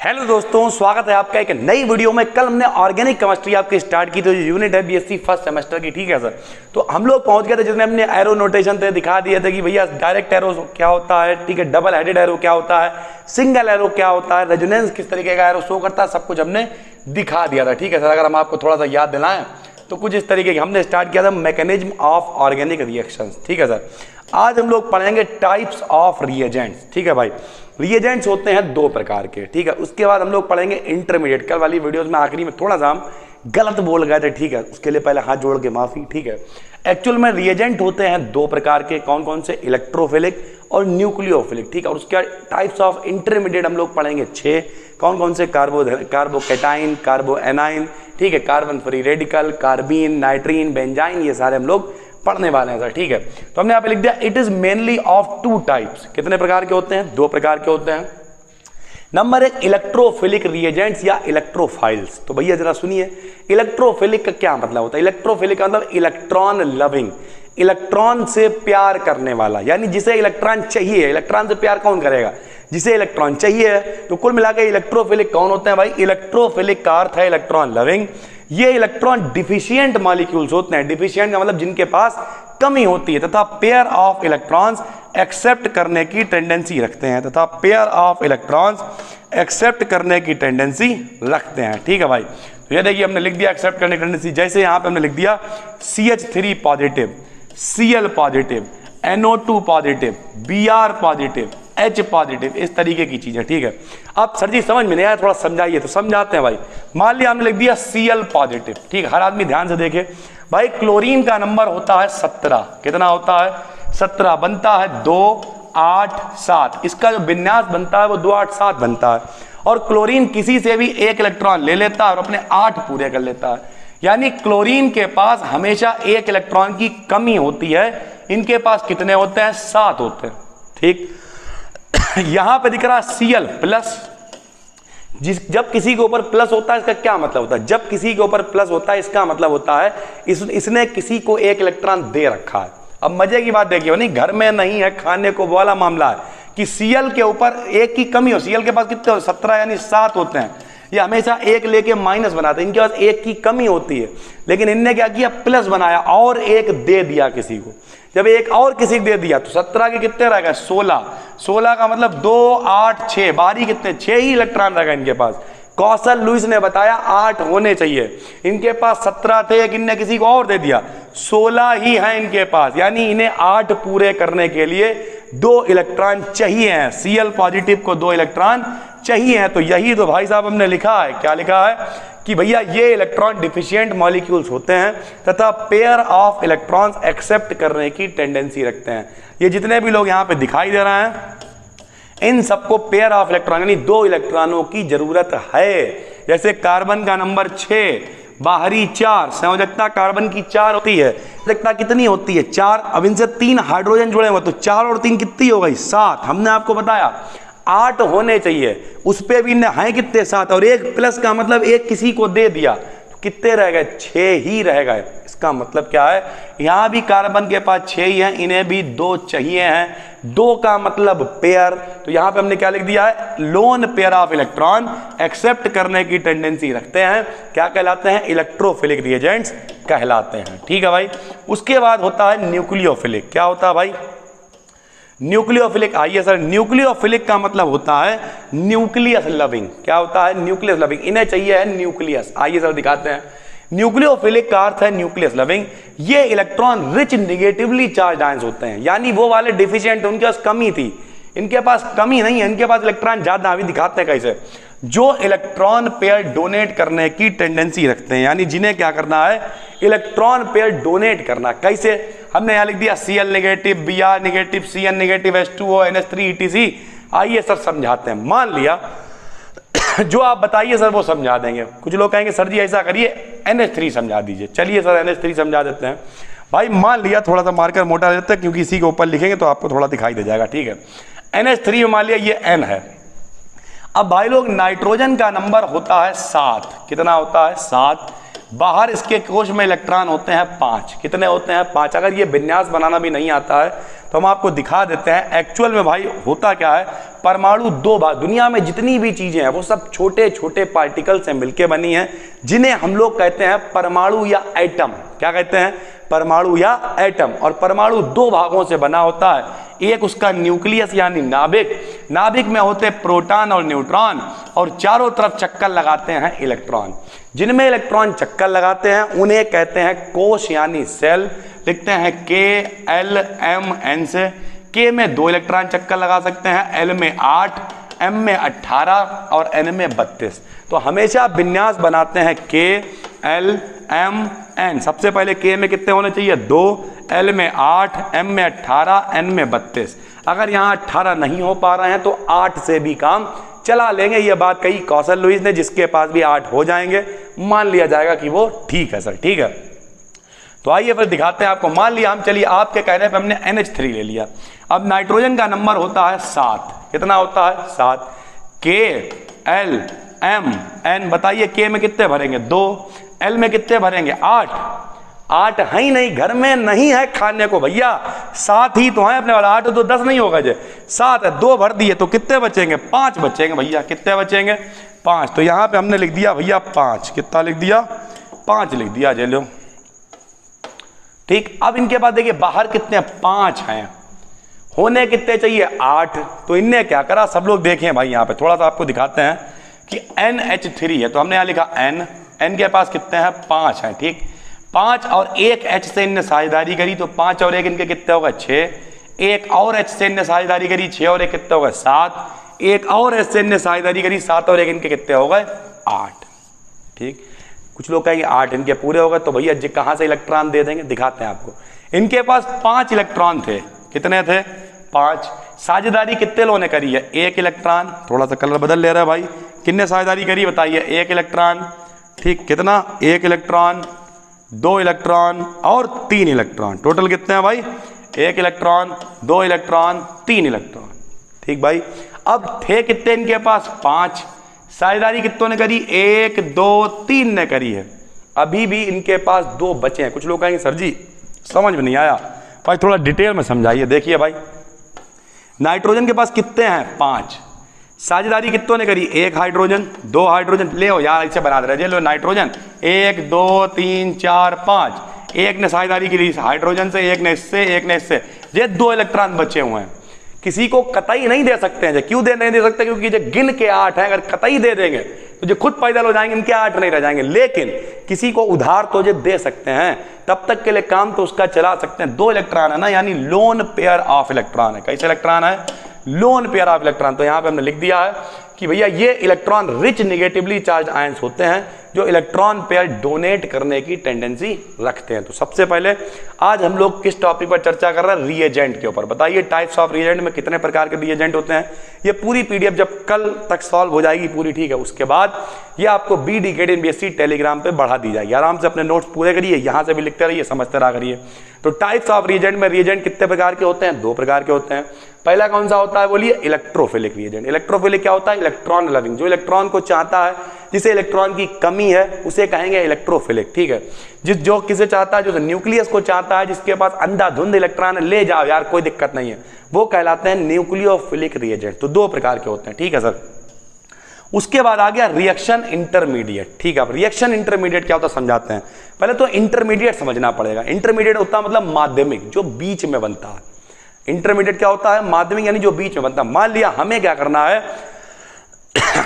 Hello दोस्तों, स्वागत है आपका एक नई वीडियो में। कल हमने ऑर्गेनिक केमिस्ट्री आपकी स्टार्ट की, तो यूनिट है बीएससी फर्स्ट सेमेस्टर की। ठीक है सर, तो हम लोग पहुंच गए थे जिसमें हमने एरो नोटेशन थे दिखा दिए थे कि भैया डायरेक्ट एरो क्या होता है, ठीक है, डबल हेडेड एरो क्या होता है, सिंगल एरो क्या होता है, रेजोनेंस किस तरीके का एरो शो करता है, सब कुछ हमने दिखा दिया था। ठीक है सर, अगर हम आपको थोड़ा सा याद दिलाएं तो कुछ इस तरीके की हमने स्टार्ट किया था मैकेनिज्म ऑफ ऑर्गेनिक रिएक्शंस। ठीक है सर, आज हम लोग पढ़ेंगे टाइप्स ऑफ रिएजेंट्स। ठीक है भाई, रिएजेंट्स होते हैं दो प्रकार के। ठीक है, उसके बाद हम लोग पढ़ेंगे इंटरमीडिएट। कल वाली वीडियोस में आखिरी में थोड़ा सा हम गलत बोल गए थे, ठीक है, उसके लिए पहले हाथ जोड़ के माफी। ठीक है, एक्चुअल में रिएजेंट होते हैं दो प्रकार के, कौन कौन से, इलेक्ट्रोफिलिक और न्यूक्लियोफिलिक। ठीक है, और उसके टाइप्स ऑफ इंटरमीडिएट हम लोग पढ़ेंगे 6, कौन कौन से, कार्बोकैटाइन, कार्बोएनाइन, ठीक है, carbon free radical, carbene, नाइट्रीन, benzene, ये सारे हम लोग पढ़ने वाले हैं सर। ठीक है, तो हमने यहाँ पे लिख दिया it is mainly of 2 types. कितने प्रकार के होते हैं? 2 प्रकार के होते हैं। नंबर 1 इलेक्ट्रोफिलिक रिएजेंट्स या इलेक्ट्रोफाइल्स। तो भैया जरा सुनिए, इलेक्ट्रोफिलिक का क्या मतलब होता है? इलेक्ट्रोफिलिक का मतलब इलेक्ट्रॉन लविंग, इलेक्ट्रॉन से प्यार करने वाला, यानी जिसे इलेक्ट्रॉन चाहिए। इलेक्ट्रॉन से प्यार कौन करेगा? जिसे इलेक्ट्रॉन चाहिए। तो कुल मिलाकर इलेक्ट्रोफिलिक कौन होते हैं भाई? इलेक्ट्रोफिलिक का अर्थ है इलेक्ट्रॉन लविंग। ये इलेक्ट्रॉन डिफिशिएंट मॉलिक्यूल्स होते हैं। डिफिशिएंट का मतलब जिनके पास कमी होती है, तथा पेयर ऑफ इलेक्ट्रॉन्स एक्सेप्ट करने की टेंडेंसी रखते हैं, तथा पेयर ऑफ इलेक्ट्रॉन्स एक्सेप्ट करने की टेंडेंसी रखते हैं। ठीक है भाई, तो ये देखिए हमने लिख दिया एक्सेप्ट करने की टेंडेंसी। जैसे यहां पे हमने लिख दिया CH3 positive, Cl positive, NO2 positive, Br positive, H positive, इस तरीके की चीजें। ठीक है, अब सर जी समझ में नहीं आया, थोड़ा समझाइए। तो समझाते हैं भाई। मान लिया हमने लिख दिया Cl पॉजिटिव। ठीक है, हर आदमी ध्यान से देखे भाई, क्लोरीन का नंबर होता है 17। कितना होता है? 17। बनता है 2, 8, 7। इसका जो विन्यास बनता है वो 2, 8, 7 बनता है। और क्लोरीन किसी से भी 1 इलेक्ट्रॉन ले लेता है और अपने 8 पूरे कर लेता है। यानी क्लोरीन के पास हमेशा 1 इलेक्ट्रॉन की कमी होती है। इनके पास कितने होते हैं? 7 होते हैं। ठीक, यहां पे दिख रहा Cl प्लस। जब किसी के ऊपर प्लस होता है इसका क्या मतलब होता है? जब किसी के ऊपर प्लस होता है इसका मतलब होता है इसने किसी को 1 इलेक्ट्रॉन दे रखा है। अब मजे की बात देखिए, नहीं घर में नहीं है खाने को वाला मामला है कि Cl के ऊपर 1 की कमी हो। Cl के पास कितने हो? 17, यानी 7 होते हैं। ये हमेशा 1 लेके माइनस बनाते हैं। इनके पास 1 की कमी होती है, लेकिन इनने क्या किया? प्लस बनाया और 1 दे दिया किसी को। जब 1 और किसी को दे दिया तो 17 के कितने रह गए? 16। 16 का मतलब 2, 8, 6, बारी कितने? 6 ही इलेक्ट्रॉन रह गए इनके पास। कौशल लुईस ने बताया 8 होने चाहिए। इनके पास 17 थे, एक इनने किसी को और दे दिया, 16 ही हैं इनके पास। यानी इन्हें 8 पूरे करने के लिए 2 इलेक्ट्रॉन चाहिए हैं। Cl पॉजिटिव को 2 इलेक्ट्रॉन चाहिए हैं। तो यही तो भाई साहब हमने लिखा है। क्या लिखा है? कि भैया ये इलेक्ट्रॉन डिफिशिएंट मॉलिक्यूल्स होते हैं तथा पेयर ऑफ इलेक्ट्रॉन्स एक्सेप्ट करने की टेंडेंसी रखते हैं। ये जितने भी लोग यहाँ पे दिखाई दे रहे हैं इन सबको पेयर ऑफ इलेक्ट्रॉन यानी 2 इलेक्ट्रॉनों की जरूरत है। जैसे कार्बन का नंबर 6, बाहरी 4, संयोजकता कार्बन की 4 होती है। संयोजकता कितनी होती है? 4। अब इनसे 3 हाइड्रोजन जुड़े हुए, तो 4 और 3 कितनी हो गई? 7। हमने आपको बताया 8 होने चाहिए, उस पे भी हैं कितने? 7। और 1 प्लस का मतलब 1 किसी को दे दिया, तो कितने रह गए? 6 ही रह गए। इसका मतलब क्या है? यहां भी कार्बन के पास 6 ही हैं, इन्हें भी 2 चाहिए हैं। 2 का मतलब पेयर। तो यहां पे हमने क्या लिख दिया है? Lone pair of electron accept करने की टेंडेंसी रखते हैं। क्या कहलाते हैं? इलेक्ट्रोफिलिक रिएजेंट्स कहलाते हैं। ठीक है भाई, उसके बाद होता है न्यूक्लियोफिलिक। क्या होता है भाई? न्यूक्लियोफिलिक। आइए सर, न्यूक्लियोफिलिक का मतलब होता है न्यूक्लियस लविंग। क्या होता है? Nucleus loving. इन्हें चाहिए है न्यूक्लियस। आइए सर दिखाते हैं। न्यूक्लियोफिलिक का अर्थ है न्यूक्लियस लविंग। ये electron rich negatively charge ions होते हैं, यानी वो वाले डिफिशिएंट, उनके पास कमी थी, इनके पास कमी नहीं है, इनके पास इलेक्ट्रॉन ज्यादा। अभी दिखाते हैं कैसे। जो इलेक्ट्रॉन पेयर डोनेट करने की टेंडेंसी रखते हैं, यानी जिन्हें क्या करना है? इलेक्ट्रॉन पेयर डोनेट करना। कैसे? हमने यहां लिख दिया Cl negative, Br negative, Cn negative, H2O, NH3 etc। आइए सर समझाते हैं। मान लिया जो आप बताइए सर वो समझा देंगे। कुछ लोग कहेंगे सर जी ऐसा करिए NH3 समझा दीजिए। चलिए सर NH3 समझा देते हैं। भाई मान लिया, थोड़ा सा मार्कर मोटा देते हैं क्योंकि इसी के ऊपर लिखेंगे तो आपको थोड़ा दिखाई दे जाएगा। ठीक है, NH3 में मान लिया ये N है। अब भाई लोग नाइट्रोजन का नंबर होता है 7। कितना होता है? 7। बाहर इसके कोश में इलेक्ट्रॉन होते हैं 5। कितने होते हैं? 5। अगर ये विन्यास बनाना भी नहीं आता है तो हम आपको दिखा देते हैं एक्चुअल में भाई होता क्या है। परमाणु दो भाग, दुनिया में जितनी भी चीजें हैं वो सब छोटे छोटे पार्टिकल से मिलकर बनी हैं, जिन्हें हम लोग कहते हैं परमाणु या एटम। क्या कहते हैं? परमाणु या एटम। और परमाणु दो भागों से बना होता है, एक उसका न्यूक्लियस यानी नाभिक, नाभिक में होते प्रोटॉन और न्यूट्रॉन, और चारों तरफ चक्कर लगाते हैं इलेक्ट्रॉन। जिनमें इलेक्ट्रॉन चक्कर लगाते हैं उन्हें कहते हैं कोश यानी सेल। लिखते हैं KLMN से। K में 2 इलेक्ट्रॉन चक्कर लगा सकते हैं, L में 8, M में 18 और N में 32। तो हमेशा विन्यास बनाते हैं KLMN। सबसे पहले K में कितने होने चाहिए? 2, L में 8, M में 18, N में 32। अगर यहाँ 18 नहीं हो पा रहे हैं तो 8 से भी काम चला लेंगे। ये बात कही कौशल लुईस ने, जिसके पास भी 8 हो जाएंगे मान लिया जाएगा कि वो ठीक है सर, ठीक है। तो आइए फिर दिखाते हैं आपको। मान लिया हम, चलिए आपके कहने पे हमने NH3 ले लिया। अब नाइट्रोजन का नंबर होता है 7। कितना होता है? 7। KLMN बताइए, K में कितने भरेंगे? 2, L में कितने भरेंगे? 8। 8 है ही नहीं, घर में नहीं है खाने को भैया, 7 ही तो है अपने वाला। 8 तो 10 नहीं होगा जे, 7 है, 2 भर दिए तो कितने बचेंगे? 5 बचेंगे भैया। कितने बचेंगे? 5। तो यहाँ पे हमने लिख दिया भैया 5। कितना लिख दिया? 5 लिख दिया। जे लो, ठीक। अब इनके पास देखिए बाहर कितने? 5 हैं, होने कितने चाहिए? 8। तो इनने क्या करा, सब लोग देखें भाई, यहाँ पे थोड़ा सा आपको दिखाते हैं कि NH3 है, तो हमने यहाँ लिखा N के पास कितने हैं? 5 हैं, ठीक। 5 और 1 H से इनने साझेदारी करी, तो 5 और 1 इनके कितने होगा? 6। 1 और H से इनने साझेदारी करी, 6 और 1 कितने होगा? 7। 1 और H से इनने साझेदारी करी, 7 और 1 इनके कितने हो गए? 8, ठीक। कुछ लोग कहेंगे 8 इनके पूरे हो गए, तो भैया जी कहाँ से इलेक्ट्रॉन दे देंगे? दिखाते हैं आपको। इनके पास 5 इलेक्ट्रॉन थे। कितने थे? 5। साझेदारी कितने लोगों ने करी है? 1 इलेक्ट्रॉन। थोड़ा सा कलर बदल ले रहा है भाई। कितने साझेदारी करी बताइए? 1 इलेक्ट्रॉन, ठीक। कितना? 1 इलेक्ट्रॉन, 2 इलेक्ट्रॉन और 3 इलेक्ट्रॉन। टोटल कितने हैं भाई? 1 इलेक्ट्रॉन, 2 इलेक्ट्रॉन, 3 इलेक्ट्रॉन, ठीक भाई। अब थे कितने इनके पास? 5। साझेदारी कितनों ने करी? 1, 2, 3 ने करी है। अभी भी इनके पास 2 बचे हैं। कुछ लोग कहेंगे सर जी समझ में नहीं आया भाई, थोड़ा डिटेल में समझाइए। देखिए भाई, नाइट्रोजन के पास कितने हैं? 5। साझेदारी कितनों ने करी? 1 हाइड्रोजन, 2 हाइड्रोजन। ले हो यार, ऐसे बना दे रहे लो नाइट्रोजन। 1, 2, 3, 4, 5। 1 ने साझेदारी करी हाइड्रोजन से, 1 ने इससे, 1 ने इससे। ये 2 इलेक्ट्रॉन बचे हुए हैं। किसी को कतई नहीं दे सकते हैं। क्यों नहीं दे सकते? क्योंकि जो गिन के 8 हैं, अगर कतई दे देंगे तो जो खुद पैदल हो जाएंगे, इनके 8 नहीं रह जाएंगे। लेकिन किसी को उधार तो जो दे सकते हैं, तब तक के लिए काम तो उसका चला सकते हैं। 2 इलेक्ट्रॉन है ना, यानी लोन पेयर ऑफ इलेक्ट्रॉन है। कैसे इलेक्ट्रॉन है? Lone pair of electron. तो यहां पे हमने लिख दिया है कि भैया ये electron rich negatively charge ions होते हैं, जो इलेक्ट्रॉन पेयर डोनेट करने की टेंडेंसी रखते हैं। तो सबसे पहले आज हम लोग किस टॉपिक पर चर्चा कर रहे हैं? रिएजेंट के ऊपर। बताइए टाइप्स ऑफ रिएजेंट में कितने प्रकार के रिएजेंट होते हैं। ये पूरी पीडीएफ जब कल तक सॉल्व हो जाएगी पूरी, ठीक है, उसके बाद ये आपको BDKD NBSC टेलीग्राम पे बढ़ा दी जाएगी। आराम से अपने नोट्स पूरे करिए, यहां से भी लिखते रहिए, समझते रहा करिए। तो टाइप्स ऑफ रिएजेंट में रिएजेंट कितने प्रकार के होते हैं? 2 प्रकार के होते हैं। पहला कौन सा होता है बोलिए? Electrophilic reagent. इलेक्ट्रोफिलिक क्या होता है? इलेक्ट्रॉन लविंग, जो इलेक्ट्रॉन को चाहता है, जिसे इलेक्ट्रॉन की कमी है, उसे कहेंगे इलेक्ट्रोफिलिक, ठीक है। जो किसे चाहता है, जो न्यूक्लियस को चाहता है, जिसके पास अंधाधुंध इलेक्ट्रॉन है, ले जाओ यार कोई दिक्कत नहीं है, वो कहलाते हैं न्यूक्लियोफिलिक रिएजेंट। तो 2 प्रकार के होते हैं, ठीक है सर। उसके बाद आ गया रिएक्शन इंटरमीडिएट, ठीक है। अब रिएक्शन इंटरमीडिएट क्या होता है समझाते हैं। पहले तो इंटरमीडिएट समझना पड़ेगा। इंटरमीडिएट होता है मतलब माध्यमिक, जो बीच में बनता है। इंटरमीडिएट क्या होता है? माध्यमिक, यानी जो बीच में बनता है। मान लिया हमें क्या करना है,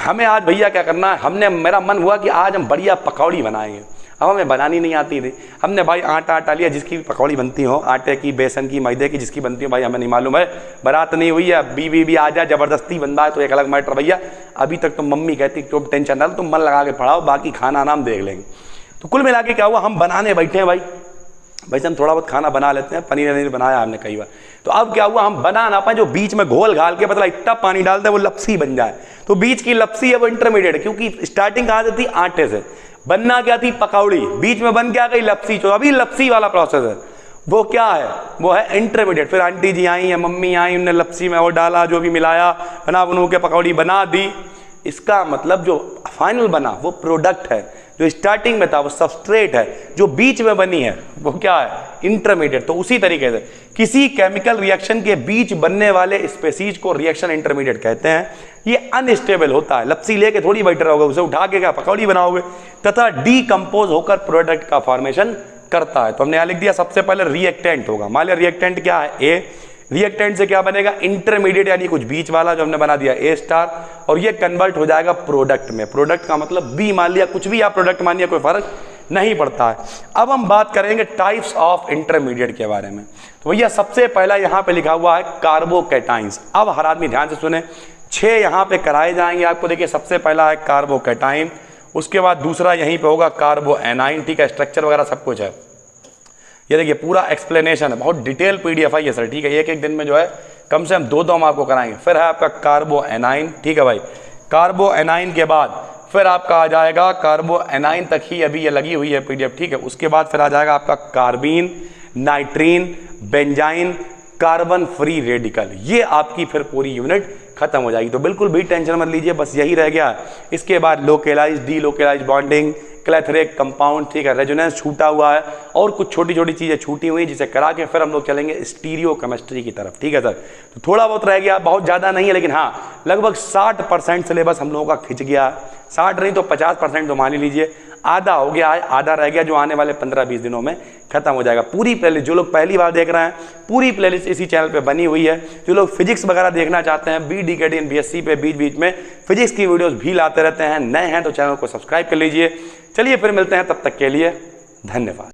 हमें आज भैया क्या करना है, मेरा मन हुआ कि आज हम बढ़िया पकौड़ी बनाएंगे। अब हमें बनानी नहीं आती थी, हमने भाई आटा लिया, जिसकी भी पकौड़ी बनती हो, आटे की, बेसन की, मैदे की, जिसकी बनती हो भाई हमें नहीं मालूम है। बारात नहीं हुई है, बीवी भी आ जाए जबरदस्ती बनता है तो एक अलग मैटर भैया। अभी तक तो मम्मी कहती तुम टेंशन ना लो, तुम मन लगा के पढ़ाओ, बाकी खाना नाम देख लेंगे। तो कुल मिला के क्या हुआ, हम बनाने बैठे हैं भाई। वैसे हम थोड़ा बहुत खाना बना लेते हैं, पनीर वनीर बनाया हमने कई बार। तो अब क्या हुआ, हम बना ना पाए, जो बीच में घोल घाल के मतलब इतना पानी डालते हैं वो लपसी बन जाए। तो बीच की लपसी है वो इंटरमीडिएट, क्योंकि स्टार्टिंग कहाँ से थी? आटे से। बनना क्या थी? पकौड़ी। बीच में बन क्या गई? लपसी। तो अभी लपसी वाला प्रोसेस है, वो क्या है? वो है इंटरमीडिएट। फिर आंटी जी आई या मम्मी आई, उन्होंने लपसी में वो डाला, जो भी मिलाया, बना बनू के पकौड़ी बना दी। इसका मतलब जो फाइनल बना वो प्रोडक्ट है, जो स्टार्टिंग में था वो सबस्ट्रेट है, जो बीच में बनी है वो क्या है, इंटरमीडिएट। तो उसी तरीके से किसी केमिकल रिएक्शन के बीच बनने वाले स्पेसीज को रिएक्शन इंटरमीडिएट कहते हैं। ये अनस्टेबल होता है, लपसी लेके थोड़ी बैठे रहोगे, उसे उठा के क्या पकौड़ी बनाओगे, तथा डीकंपोज होकर प्रोडक्ट का फॉर्मेशन करता है। तो हमने यहां लिख दिया सबसे पहले रिएक्टेंट होगा। मान लिया रिएक्टेंट क्या है, ए। रिएक्टेंट से क्या बनेगा, इंटरमीडिएट यानी कुछ बीच वाला, जो हमने बना दिया ए स्टार, और ये कन्वर्ट हो जाएगा प्रोडक्ट में। प्रोडक्ट का मतलब बी मान लिया, कुछ भी आप प्रोडक्ट मान लिया, कोई फर्क नहीं पड़ता है। अब हम बात करेंगे टाइप्स ऑफ इंटरमीडिएट के बारे में। तो भैया सबसे पहला यहां पे लिखा हुआ है कार्बोकैटाइंस। अब हर आदमी ध्यान से सुने, 6 यहां पे कराए जाएंगे आपको। देखिए सबसे पहला है कार्बोकैटाइन, उसके बाद दूसरा यहीं पे होगा कार्बोएनाइन, ठीक है, स्ट्रक्चर वगैरह सब कुछ है। ये देखिए पूरा एक्सप्लेनेशन है, बहुत डिटेल पीडीएफ है ये सर, ठीक है। एक दिन में जो है कम से कम 2 हम आपको कराएंगे। फिर है आपका कार्बोएनाइन, ठीक है भाई। कार्बोएनाइन के बाद फिर आपका आ जाएगा, कार्बोएनाइन तक ही अभी ये लगी हुई है पीडीएफ, ठीक है। उसके बाद फिर आ जाएगा आपका carbene, नाइट्रीन, benzene, carbon free radical. ये आपकी फिर पूरी यूनिट खत्म हो जाएगी। तो बिल्कुल भी टेंशन मत लीजिए, बस यही रह गया। इसके बाद लोकेलाइज, डी लोकेलाइज बॉन्डिंग, क्लेथरिक कंपाउंड, ठीक है, रेजोनेंस छूटा हुआ है, और कुछ छोटी छोटी चीजें छूटी हुई जिसे करा के फिर हम लोग चलेंगे स्टीरियो केमिस्ट्री की तरफ, ठीक है सर। तो थोड़ा बहुत रह गया, बहुत ज्यादा नहीं है, लेकिन हाँ लगभग 60% सिलेबस हम लोगों का खिंच गया। 60 नहीं तो 50% तो मान ही लीजिए, आधा हो गया है, आधा रह गया जो आने वाले 15-20 दिनों में खत्म हो जाएगा। पूरी प्लेलिस्ट, जो लोग पहली बार देख रहे हैं, पूरी प्लेलिस्ट इसी चैनल पे बनी हुई है। जो लोग फिजिक्स वगैरह देखना चाहते हैं, BDKD BSc पे बीच बीच में फिजिक्स की वीडियोस भी लाते रहते हैं। नए हैं तो चैनल को सब्सक्राइब कर लीजिए। चलिए फिर मिलते हैं, तब तक के लिए धन्यवाद।